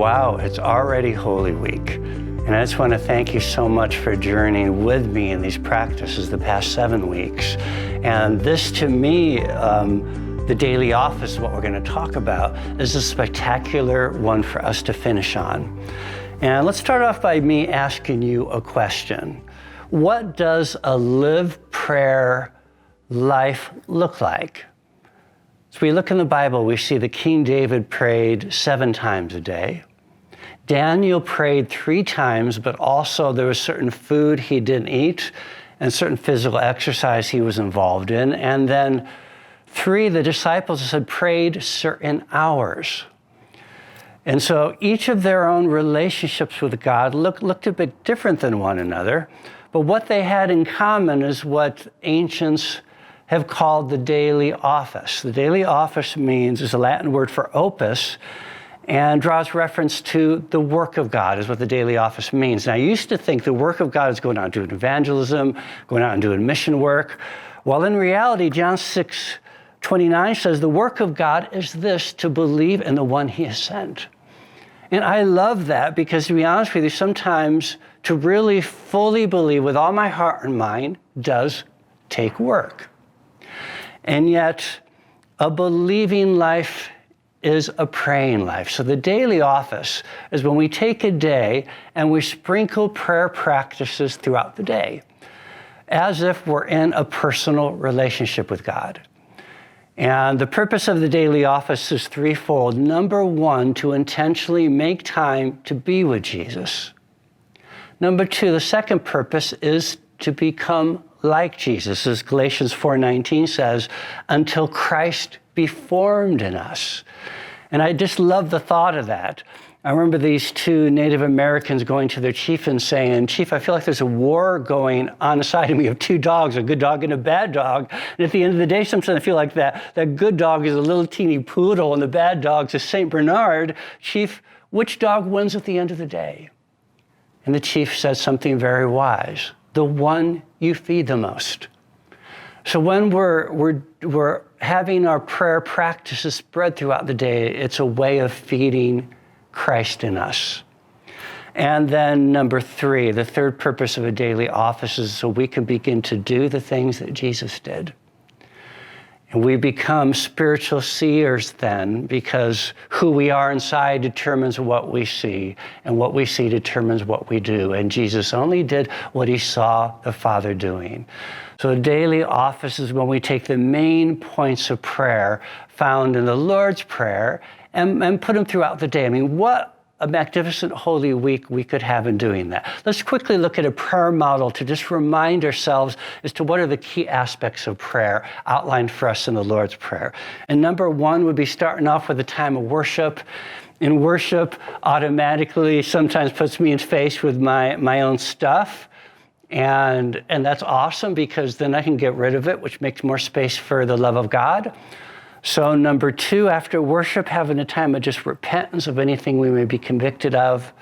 Wow, it's already Holy Week. And I just want to thank you so much for journeying with me in these practices the past 7 weeks. And this, to me, the daily office, what we're going to talk about, is a spectacular one for us to finish on. And let's start off by me asking you a question. What does a lived prayer life look like? As we look in the Bible, we see that King David prayed 7 times a day. Daniel prayed 3 times, but also there was certain food he didn't eat and certain physical exercise he was involved in. And then 3, the disciples had prayed certain hours. And so each of their own relationships with God looked a bit different than one another. But what they had in common is what ancients have called the daily office. The daily office is a Latin word for opus, and draws reference to the work of God is what the daily office means. Now, I used to think the work of God is going out and doing evangelism, going out and doing mission work. Well, in reality, John 6:29 says the work of God is this, to believe in the one he has sent. And I love that because, to be honest with you, sometimes to really fully believe with all my heart and mind does take work. And yet, a believing life is a praying life. So the daily office is when we take a day and we sprinkle prayer practices throughout the day, as if we're in a personal relationship with God. And the purpose of the daily office is threefold. Number 1, to intentionally make time to be with Jesus. Number 2, the second purpose is to become like Jesus, as Galatians 4:19 says, until Christ be formed in us. And I just love the thought of that. I remember these 2 Native Americans going to their chief and saying, "Chief, I feel like there's a war going on inside of me of 2 dogs, a good dog and a bad dog. And at the end of the day, sometimes I feel like that good dog is a little teeny poodle and the bad dog's a St. Bernard. Chief, which dog wins at the end of the day?" And the chief said something very wise: the one you feed the most. So when we're having our prayer practices spread throughout the day, it's a way of feeding Christ in us. And then number 3, the third purpose of a daily office is so we can begin to do the things that Jesus did. And we become spiritual seers then, because who we are inside determines what we see, and what we see determines what we do. And Jesus only did what he saw the Father doing. So a daily office is when we take the main points of prayer found in the Lord's Prayer and put them throughout the day. I mean, what a magnificent Holy Week we could have in doing that. Let's quickly look at a prayer model to just remind ourselves as to what are the key aspects of prayer outlined for us in the Lord's Prayer. And number 1 would be starting off with a time of worship. And worship automatically sometimes puts me in face with my own stuff. And that's awesome, because then I can get rid of it, which makes more space for the love of God. So number 2, after worship, having a time of just repentance of anything we may be convicted of.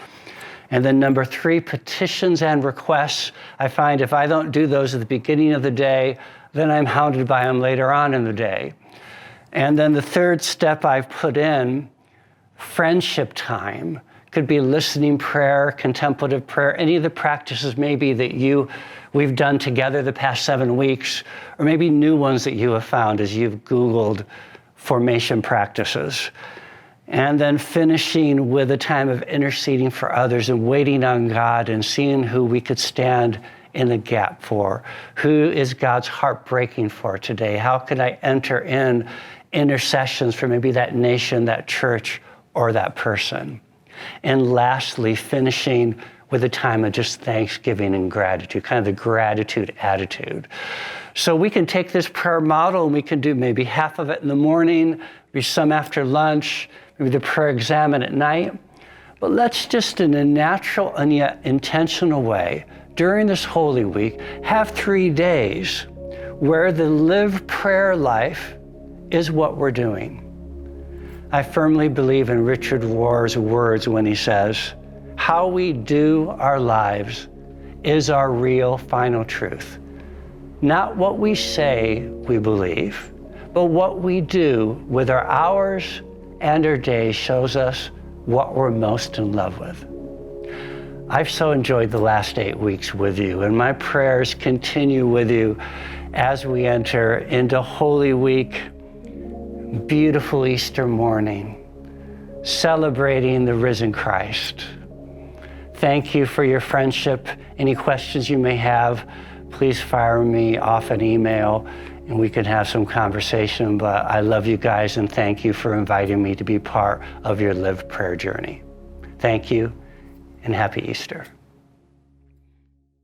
And then number 3, petitions and requests. I find if I don't do those at the beginning of the day, then I'm hounded by them later on in the day. And then the third step I've put in, friendship time. Could be listening prayer, contemplative prayer, any of the practices maybe that we've done together the past 7 weeks, or maybe new ones that you have found as you've Googled formation practices. And then finishing with a time of interceding for others and waiting on God and seeing who we could stand in the gap for. Who is God's heart breaking for today? How can I enter in intercessions for maybe that nation, that church, or that person? And lastly, finishing with a time of just thanksgiving and gratitude, kind of the gratitude attitude. So we can take this prayer model and we can do maybe half of it in the morning, maybe some after lunch, maybe the prayer examen at night. But let's just, in a natural and yet intentional way, during this Holy Week, have 3 days where the lived prayer life is what we're doing. I firmly believe in Richard Rohr's words when he says, "How we do our lives is our real final truth. Not what we say we believe, but what we do with our hours and our days shows us what we're most in love with. I've so enjoyed the last 8 weeks with you, and my prayers continue with you as we enter into Holy Week, beautiful Easter morning, celebrating the risen Christ. Thank you for your friendship. Any questions you may have, please fire me off an email and we can have some conversation. But I love you guys and thank you for inviting me to be part of your lived prayer journey. Thank you and happy Easter.